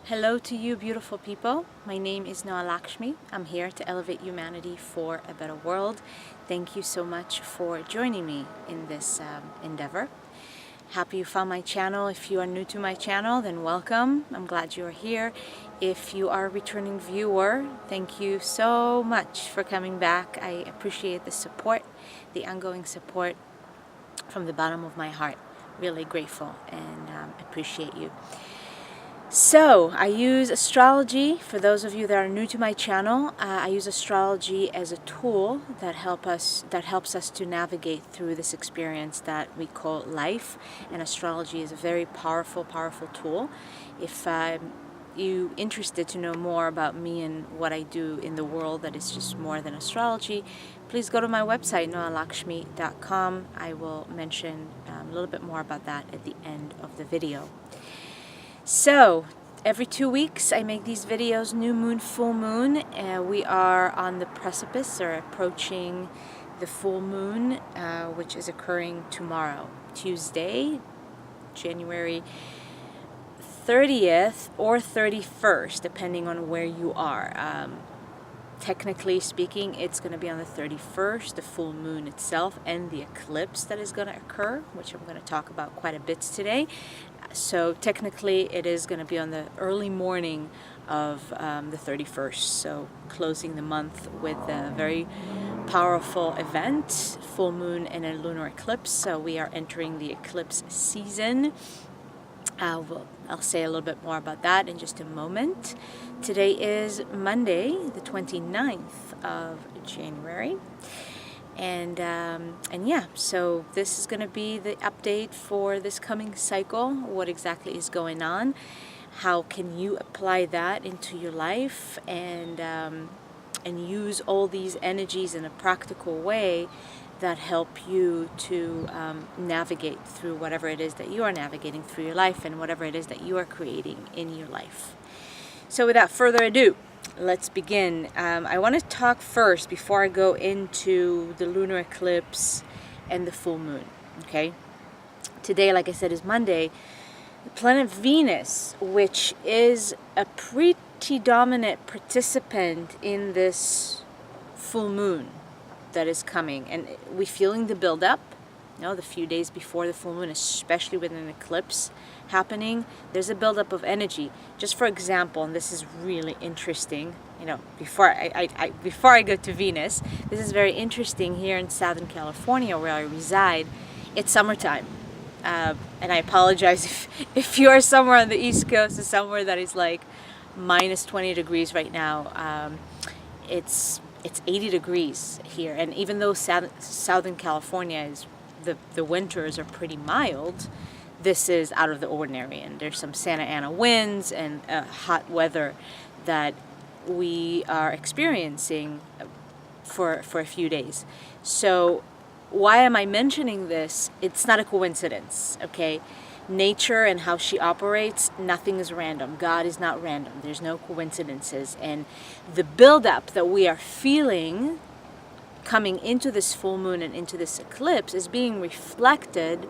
Hello to you, beautiful people. My name is Noa Lakshmi. I'm here to elevate humanity for a better world. Thank you so much for joining me in this endeavor. Happy you found my channel. If you are new to my channel, then welcome. I'm glad you are here. If you are a returning viewer, thank you so much for coming back. I appreciate the support, the ongoing support from the bottom of my heart. Really grateful and appreciate you. So, I use astrology. For those of you that are new to my channel, I use astrology as a tool that helps us to navigate through this experience that we call life. And astrology is a very powerful tool. If you're interested to know more about me and what I do in the world that is just more than astrology, please go to my website, noalakshmi.com. I will mention a little bit more about that at the end of the video. So, every 2 weeks I make these videos, new moon, full moon. We are on the precipice or approaching the full moon, which is occurring tomorrow, Tuesday, January 30th or 31st, depending on where you are. Technically speaking, it's going to be on the 31st, the full moon itself, and the eclipse that is going to occur, which I'm going to talk about quite a bit today. So technically, it is going to be on the early morning of the 31st, so closing the month with a very powerful event, full moon and a lunar eclipse. So we are entering the eclipse season. I'll say a little bit more about that in just a moment. Today is Monday, the 29th of January. And yeah, so this is going to be the update for this coming cycle. What exactly is going on? How can you apply that into your life and use all these energies in a practical way that help you to navigate through whatever it is that you are navigating through your life and whatever it is that you are creating in your life. So without further ado, let's begin. I want to talk first before I go into the lunar eclipse and the full moon. Okay? Today, like I said, is Monday. The planet Venus, which is a pretty dominant participant in this full moon that is coming, and we're feeling the build-up. The few days before the full moon, especially with an eclipse happening, there's a buildup of energy. Just for example, and this is really interesting, before I go to Venus, this is very interesting. Here in Southern California, where I reside, it's summertime. And I apologize if you're somewhere on the East Coast or somewhere that is like minus 20 degrees right now. It's 80 degrees here, and even though Southern California is the winters are pretty mild, this is out of the ordinary, and there's some Santa Ana winds and hot weather that we are experiencing for a few days. So why am I mentioning this? It's not a coincidence, okay? Nature and how she operates, nothing is random. God is not random. There's no coincidences. And the buildup that we are feeling coming into this full moon and into this eclipse is being reflected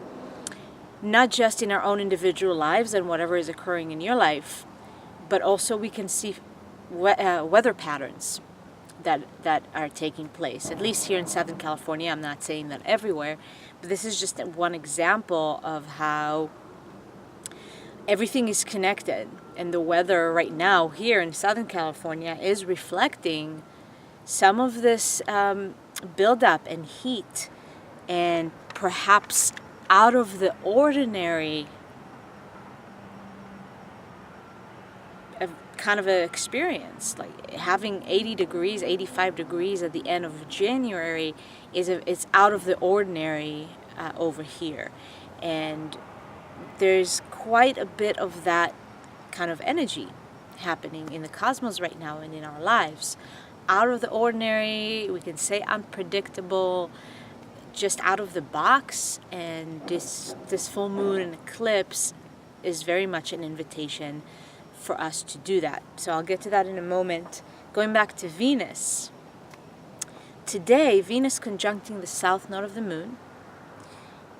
not just in our own individual lives and whatever is occurring in your life, but also we can see weather patterns that are taking place, at least here in Southern California. I'm not saying that everywhere, but this is just one example of how everything is connected, and the weather right now here in Southern California is reflecting some of this buildup and heat, and perhaps out of the ordinary kind of an experience. Like having 80 degrees, 85 degrees at the end of January is out of the ordinary over here, and there's quite a bit of that kind of energy happening in the cosmos right now and in our lives. Out of the ordinary, we can say unpredictable, just out of the box, and this full moon and eclipse is very much an invitation for us to do that. So I'll get to that in a moment. Going back to Venus. Today, Venus conjuncting the south node of the moon.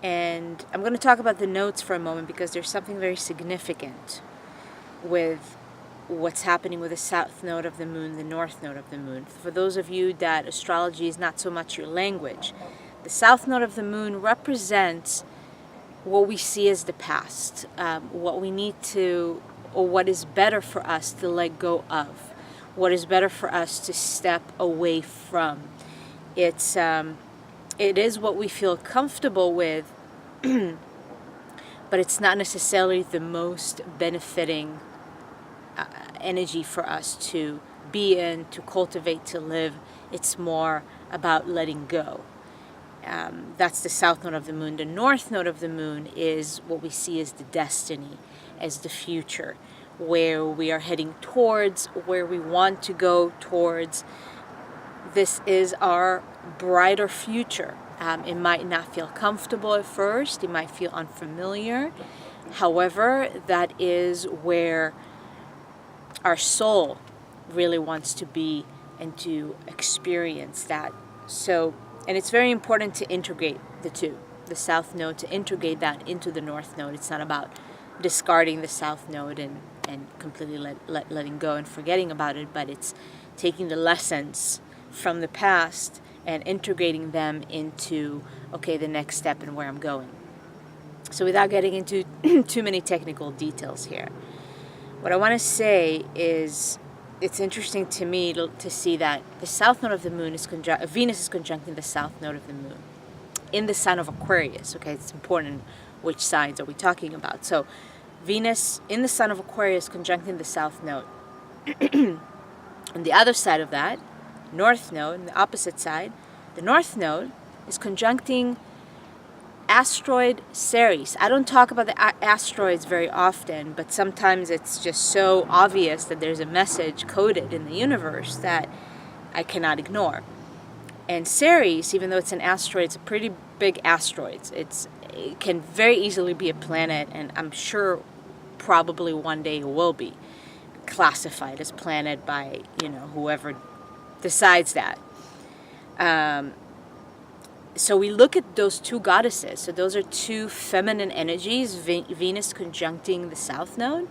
And I'm going to talk about the nodes for a moment because there's something very significant with what's happening with the south node of the moon, the north node of the moon. For those of you that astrology is not so much your language, the south node of the moon represents what we see as the past, what we need to, or what is better for us to let go of, what is better for us to step away from. It is what we feel comfortable with, but it's not necessarily the most benefiting energy for us to be in, to cultivate, to live. It's more about letting go. That's the south node of the moon. The north node of the moon is what we see as the destiny, as the future, where we are heading towards, where we want to go towards. This is our brighter future. It might not feel comfortable at first. It might feel unfamiliar. However, that is where our soul really wants to be and to experience that. So, and it's very important to integrate the two, the south node, to integrate that into the north node. It's not about discarding the south node and completely letting go and forgetting about it, but it's taking the lessons from the past and integrating them into, okay, the next step and where I'm going. So without getting into too many technical details here, what I want to say is, it's interesting to me to see that the south node of the moon is Venus is conjuncting the south node of the moon in the sign of Aquarius. Okay, it's important which signs are we talking about. So Venus in the sign of Aquarius conjuncting the south node. On the other side of that, north node, on the opposite side, the north node is conjuncting asteroid Ceres. I don't talk about the asteroids very often, but sometimes it's just so obvious that there's a message coded in the universe that I cannot ignore. And Ceres, even though it's an asteroid, it's a pretty big asteroid. It can very easily be a planet, and I'm sure probably one day it will be classified as planet by, whoever decides that. So we look at those two goddesses. So those are two feminine energies, Venus conjuncting the south node,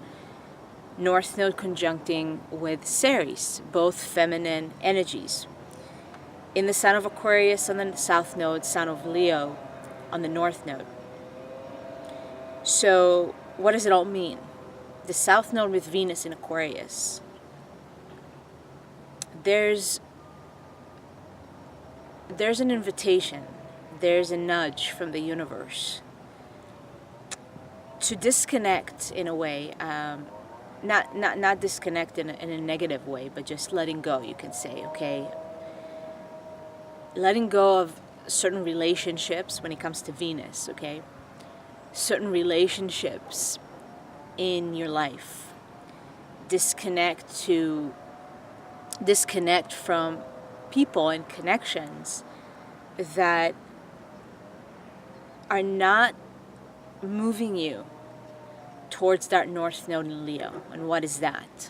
north node conjuncting with Ceres, both feminine energies. In the sign of Aquarius on the south node, sign of Leo on the north node. So what does it all mean? The south node with Venus in Aquarius. There's an invitation, there's a nudge from the universe to disconnect in a way, not disconnect in a negative way, but just letting go, you can say, okay? Letting go of certain relationships when it comes to Venus, okay? Certain relationships in your life. Disconnect from people and connections that are not moving you towards that north node in Leo. And what is that?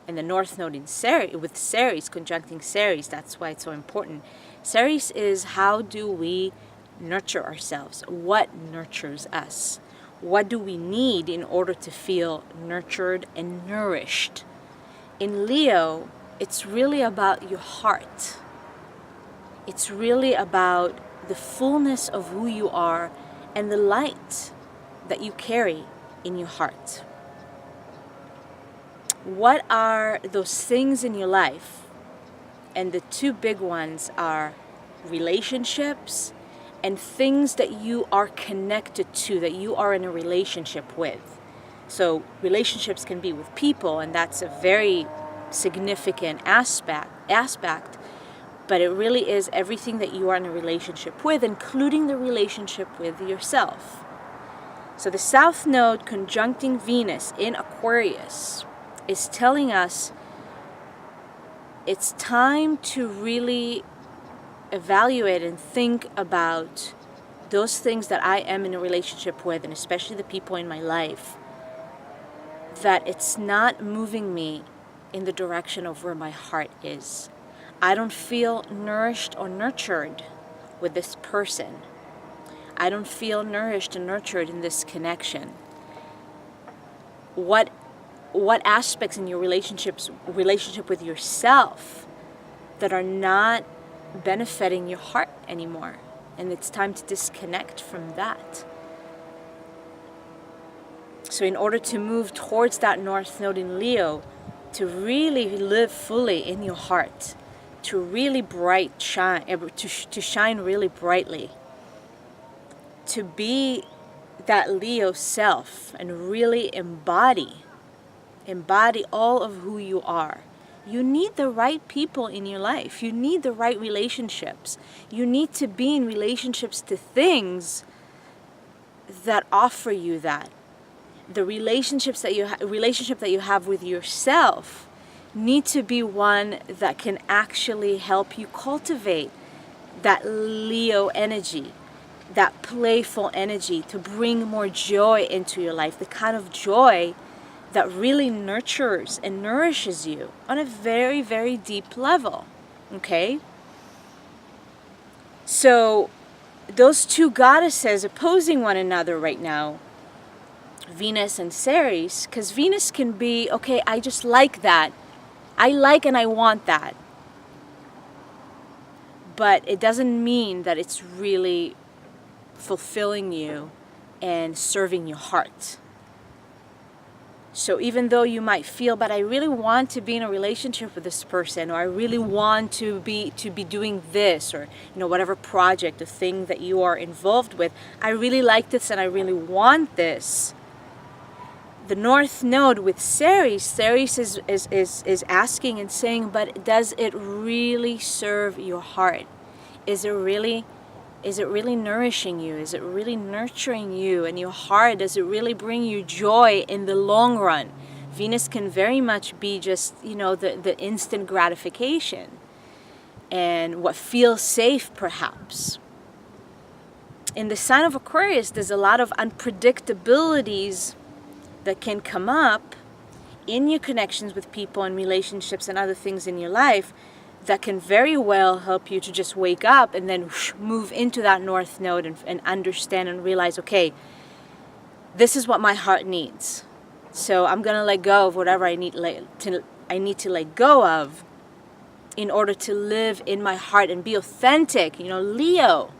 And the north node in Ceres, with Ceres conjuncting Ceres, that's why it's so important. Ceres is, how do we nurture ourselves? What nurtures us? What do we need in order to feel nurtured and nourished? In Leo, it's really about your heart. It's really about the fullness of who you are and the light that you carry in your heart. What are those things in your life? And the two big ones are relationships and things that you are connected to, that you are in a relationship with. So relationships can be with people, and that's a very significant aspect, but it really is everything that you are in a relationship with, including the relationship with yourself. So the south node conjuncting Venus in Aquarius is telling us it's time to really evaluate and think about those things that I am in a relationship with, and especially the people in my life, that it's not moving me in the direction of where my heart is. I don't feel nourished or nurtured with this person. I don't feel nourished and nurtured in this connection. What what aspects in your relationship with yourself that are not benefiting your heart anymore. And it's time to disconnect from that. So in order to move towards that North Node in Leo, to really live fully in your heart, to really shine really brightly, to be that Leo self and really embody all of who you are. You need the right people in your life. You need the right relationships. You need to be in relationships to things that offer you that. The relationship that you have with yourself need to be one that can actually help you cultivate that Leo energy, that playful energy, to bring more joy into your life, the kind of joy that really nurtures and nourishes you on a very, very deep level. Okay? So those two goddesses opposing one another right now, Venus and Ceres, because Venus can be, okay, I just like that. I like and I want that. But it doesn't mean that it's really fulfilling you and serving your heart. So even though you might feel, but I really want to be in a relationship with this person, or I really want to be doing this, or whatever project or thing that you are involved with, I really like this and I really want this. The North Node with Ceres is asking and saying, but does it really serve your heart? Is it really nourishing you? Is it really nurturing you and your heart? Does it really bring you joy in the long run? Venus can very much be just, the instant gratification and what feels safe, perhaps. In the sign of Aquarius, there's a lot of unpredictabilities that can come up in your connections with people and relationships and other things in your life that can very well help you to just wake up and then move into that North Node and understand and realize, okay, this is what my heart needs. So I'm going to let go of whatever I need to let go of in order to live in my heart and be authentic. Leo,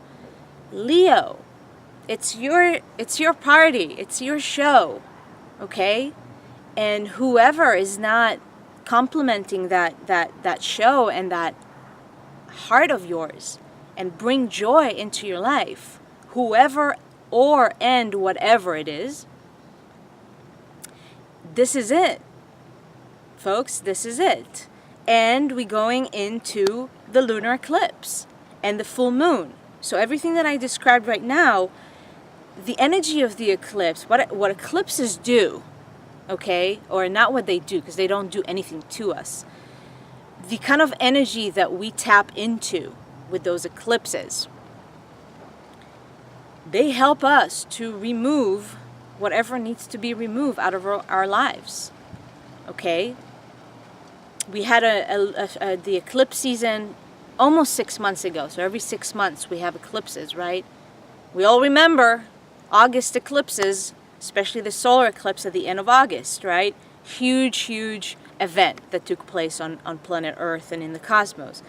it's your party, it's your show, okay? And whoever is not complementing that show and that heart of yours and bring joy into your life, whoever and whatever it is, this is it, folks. This is it. And we're going into the lunar eclipse and the full moon. So everything that I described right now, the energy of the eclipse, what eclipses do, okay, or not what they do, because they don't do anything to us. The kind of energy that we tap into with those eclipses, they help us to remove whatever needs to be removed out of our lives, okay? We had the eclipse season almost 6 months ago, so every 6 months we have eclipses, right? We all remember August eclipses, especially the solar eclipse at the end of August, right? Huge event that took place on planet Earth and in the cosmos.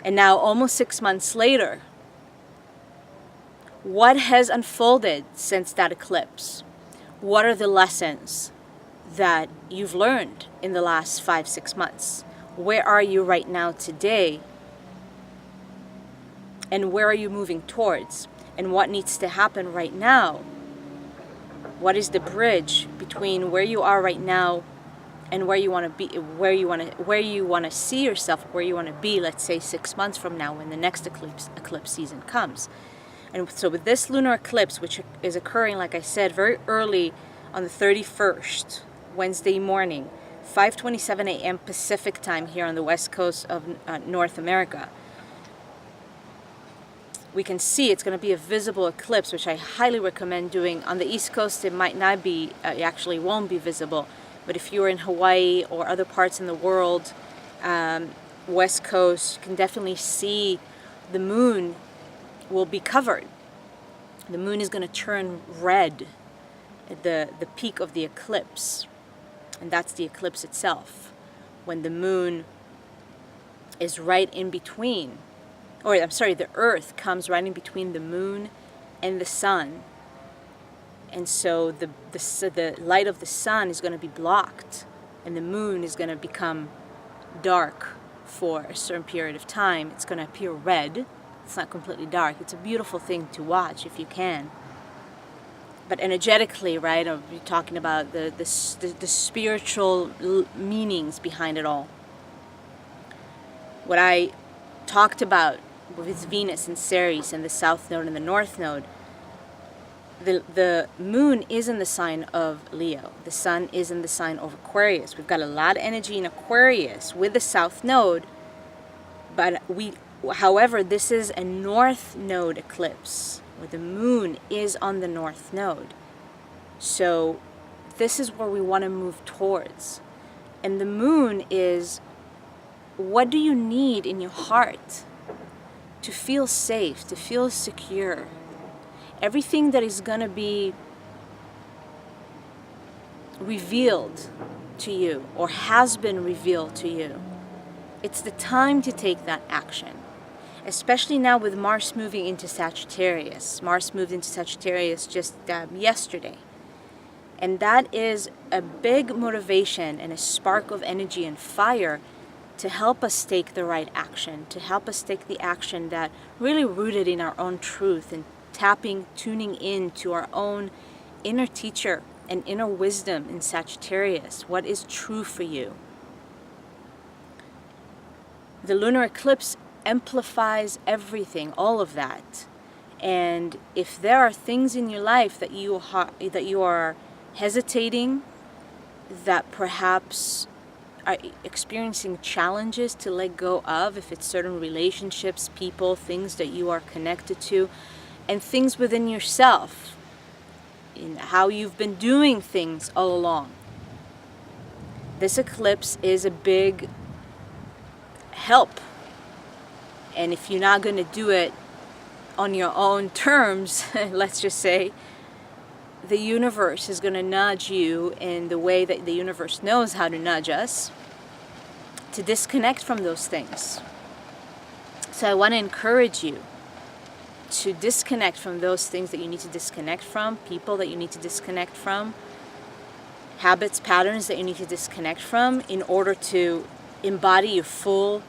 And now, almost 6 months later, what has unfolded since that eclipse? What are the lessons that you've learned in the last 5-6 months? Where are you right now today? And where are you moving towards? And what needs to happen right now? What is the bridge between where you are right now and where you want to be, where you want to see yourself, where you want to be, let's say 6 months from now when the next eclipse season comes? And so with this lunar eclipse, which is occurring, like I said, very early on the 31st, Wednesday morning, 5:27 a.m. Pacific time here on the west coast of North America, we can see it's going to be a visible eclipse, which I highly recommend doing. On the East Coast, it might not be, it actually won't be visible. But if you're in Hawaii or other parts in the world, West Coast, you can definitely see the moon will be covered. The moon is going to turn red at the peak of the eclipse. And that's the eclipse itself. When the moon is right in between, or I'm sorry, the earth comes right in between the moon and the sun. And so the light of the sun is going to be blocked, and the moon is going to become dark for a certain period of time. It's going to appear red. It's not completely dark. It's a beautiful thing to watch if you can. But energetically, right, we're talking about the spiritual meanings behind it all. What I talked about with Venus and Ceres and the South Node and the North Node, the moon is in the sign of Leo. The sun is in the sign of Aquarius. We've got a lot of energy in Aquarius with the South Node, but however, this is a North Node eclipse, where the moon is on the North Node. So this is where we want to move towards. And the moon is, what do you need in your heart to feel safe, to feel secure? Everything that is going to be revealed to you or has been revealed to you, it's the time to take that action. Especially now with Mars moving into Sagittarius. Mars moved into Sagittarius just yesterday. And that is a big motivation and a spark of energy and fire to help us take the right action, to help us take the action that really rooted in our own truth and tuning in to our own inner teacher and inner wisdom in Sagittarius. What is true for you? The lunar eclipse amplifies everything, all of that. And if there are things in your life that you are hesitating, that perhaps are experiencing challenges to let go of, if it's certain relationships, people, things that you are connected to, and things within yourself, in how you've been doing things all along, this eclipse is a big help. And if you're not going to do it on your own terms, let's just say, the universe is going to nudge you in the way that the universe knows how to nudge us to disconnect from those things. So I want to encourage you to disconnect from those things that you need to disconnect from, people that you need to disconnect from, habits, patterns that you need to disconnect from in order to embody your full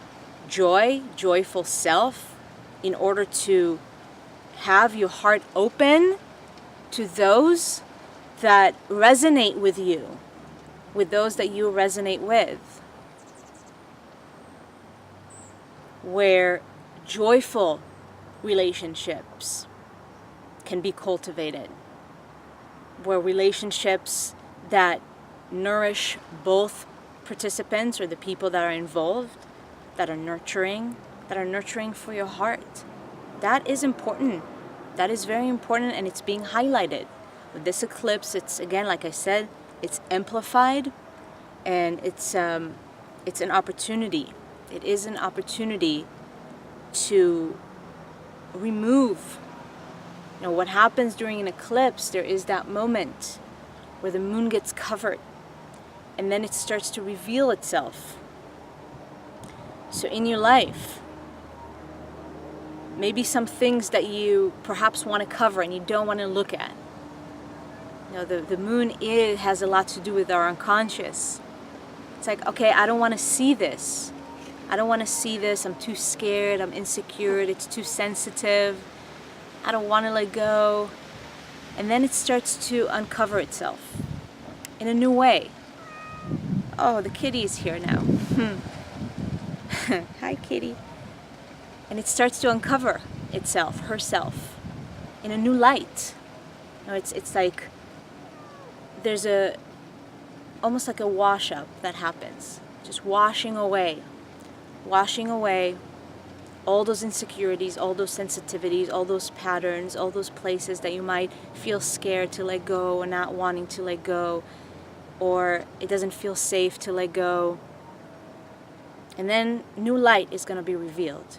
joyful self, in order to have your heart open to those that resonate with you, with those that you resonate with, where joyful relationships can be cultivated, where relationships that nourish both participants or the people that are involved, that are nurturing for your heart. That is important. That is very important, and it's being highlighted. With this eclipse, it's, again, like I said, it's amplified, and it's an opportunity. It is an opportunity to remove. You know, what happens during an eclipse, there is that moment where the moon gets covered, and then it starts to reveal itself. So in your life, maybe some things that you perhaps want to cover and you don't want to look at. You know, the moon has a lot to do with our unconscious. It's like, okay, I don't want to see this. I don't want to see this. I'm too scared. I'm insecure. It's too sensitive. I don't want to let go. And then it starts to uncover itself in a new way. Oh, the kitty is here now. Hi, kitty. And it starts to uncover itself, herself, in a new light. You know, it's like there's almost like a wash up that happens, just washing away all those insecurities, all those sensitivities, all those patterns, all those places that you might feel scared to let go or not wanting to let go, or it doesn't feel safe to let go. And then new light is going to be revealed.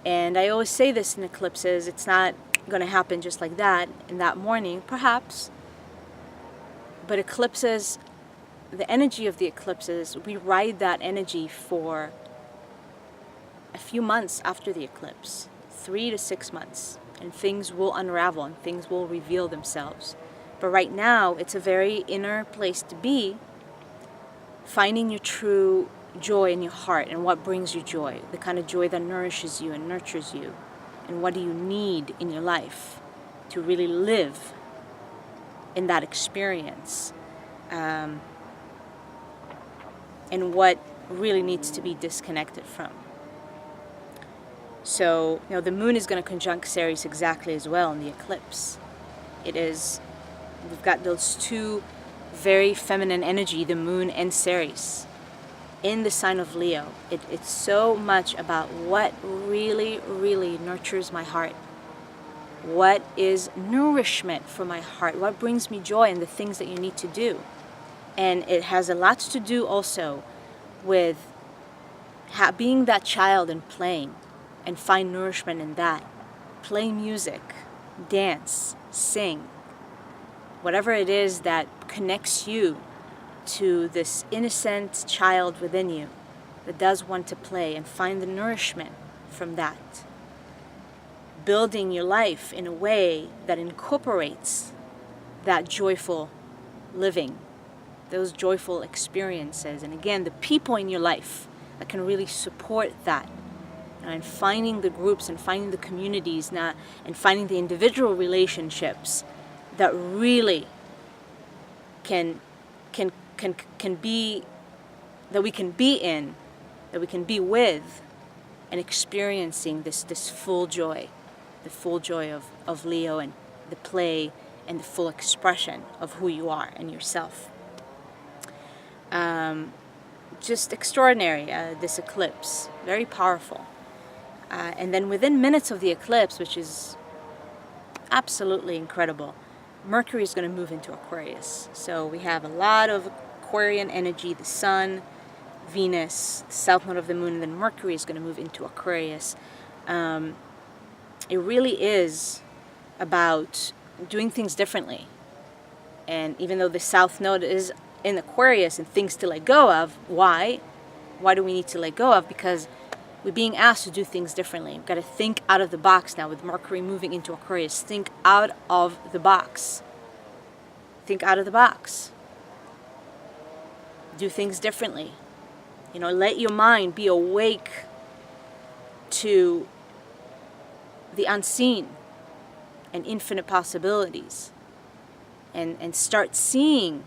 And I always say this in eclipses, it's not going to happen just like that in that morning, perhaps. But eclipses the energy of the eclipses, we ride that energy for a few months after the eclipse, 3 to 6 months, and things will unravel and things will reveal themselves. But right now, it's a very inner place to be, finding your true joy in your heart and what brings you joy, the kind of joy that nourishes you and nurtures you, and what do you need in your life to really live in that experience, and what really needs to be disconnected from. So, the moon is going to conjunct Ceres exactly as well in the eclipse. We've got those two very feminine energy, the moon and Ceres, in the sign of Leo. It's so much about what really, really nurtures my heart. What is nourishment for my heart? What brings me joy and the things that you need to do? And it has a lot to do also with being that child and playing, and find nourishment in that. Play music, dance, sing. Whatever it is that connects you to this innocent child within you that does want to play, and find the nourishment from that. Building your life in a way that incorporates that joyful living, those joyful experiences, and again, the people in your life that can really support that, and finding the groups and finding the communities and finding the individual relationships that really can be, that we can be in, that we can be with, and experiencing this full joy, the full joy of Leo, and the play and the full expression of who you are and yourself. Just extraordinary, this eclipse, very powerful. And then within minutes of the eclipse, which is absolutely incredible, Mercury is going to move into Aquarius. So we have a lot of Aquarian energy, the Sun, Venus, the south node of the moon, and then Mercury is going to move into Aquarius. It really is about doing things differently. And even though the south node is in Aquarius and things to let go of, why? Why do we need to let go of? Because we're being asked to do things differently. We've got to think out of the box now with Mercury moving into Aquarius. Think out of the box. Think out of the box. Do things differently. Let your mind be awake to the unseen and infinite possibilities. And start seeing,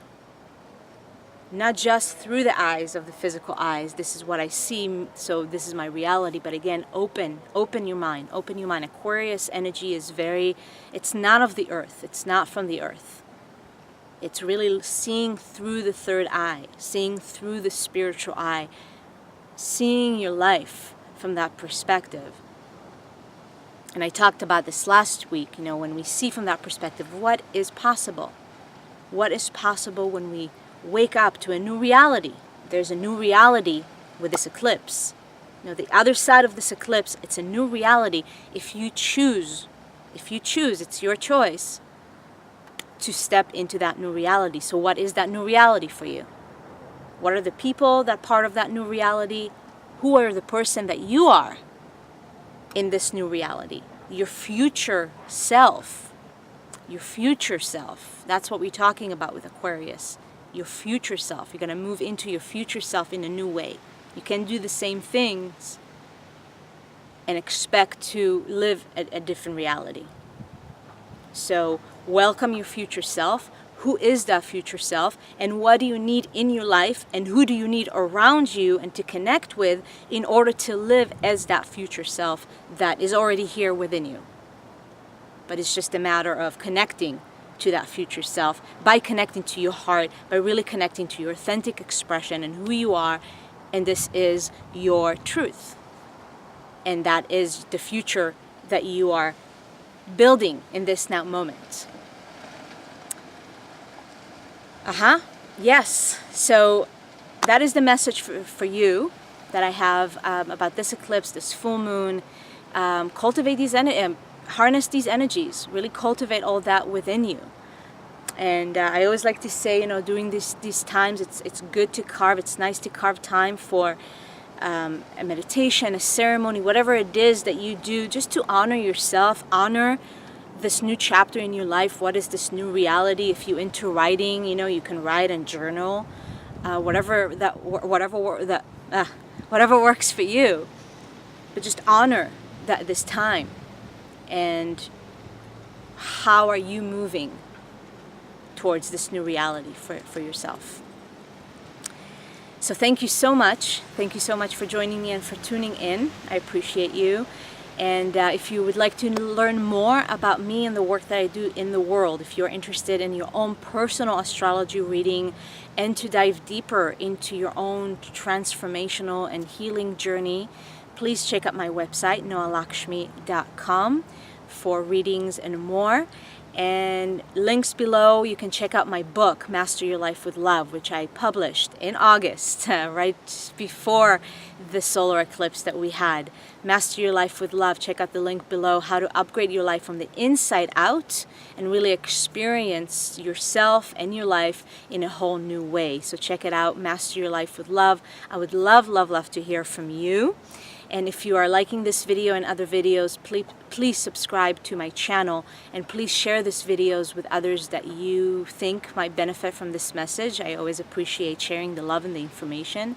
not just through the eyes of the physical eyes, this is what I see, so this is my reality, but again, open your mind, Aquarius energy is it's not of the earth, it's not from the earth. It's really seeing through the third eye, seeing through the spiritual eye, seeing your life from that perspective. And I talked about this last week, when we see from that perspective, what is possible? What is possible when we wake up to a new reality? There's a new reality with this eclipse. The other side of this eclipse, it's a new reality if you choose, it's your choice to step into that new reality. So what is that new reality for you? What are the people that part of that new reality? Who are the person that you are in this new reality? Your future self. Your future self. That's what we're talking about with Aquarius. Your future self. You're going to move into your future self in a new way. You can do the same things and expect to live a different reality. So welcome your future self. Who is that future self? And what do you need in your life? And who do you need around you and to connect with in order to live as that future self that is already here within you? But it's just a matter of connecting to that future self by connecting to your heart, by really connecting to your authentic expression and who you are. And this is your truth. And that is the future that you are building in this now moment. Yes. So that is the message for you that I have about this eclipse, this full moon. Cultivate these harness these energies. Really cultivate all that within you. And I always like to say, you know, during these times, it's good to carve. It's nice to carve time for a meditation, a ceremony, whatever it is that you do, just to honor yourself, honor this new chapter in your life. What is this new reality? If you're into writing, you know, you can write and journal, whatever works for you. But just honor this time, and how are you moving towards this new reality for yourself. So thank you so much. Thank you so much for joining me and for tuning in. I appreciate you. And if you would like to learn more about me and the work that I do in the world, if you're interested in your own personal astrology reading and to dive deeper into your own transformational and healing journey, please check out my website, noalakshmi.com, for readings and more. And links below, you can check out my book, Master Your Life with Love, which I published in August, right before the solar eclipse that we had. Master Your Life with Love. Check out the link below, how to upgrade your life from the inside out and really experience yourself and your life in a whole new way. So check it out, Master Your Life with Love. I would love, love, love to hear from you. And if you are liking this video and other videos, please subscribe to my channel, and please share these videos with others that you think might benefit from this message. I always appreciate sharing the love and the information.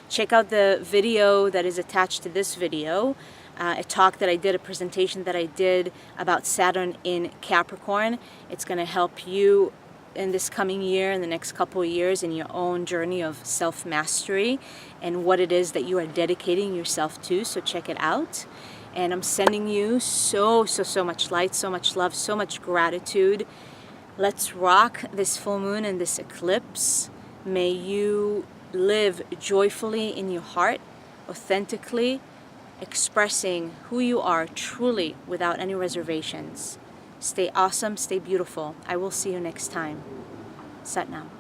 Check out the video that is attached to this video, a talk that I did, a presentation that I did about Saturn in Capricorn. It's going to help you in this coming year, in the next couple of years, in your own journey of self-mastery and what it is that you are dedicating yourself to. So check it out. And I'm sending you so much light, so much love, so much gratitude. Let's rock this full moon and this eclipse. May you live joyfully in your heart, authentically, expressing who you are truly without any reservations. Stay awesome, stay beautiful. I will see you next time. Sat Nam.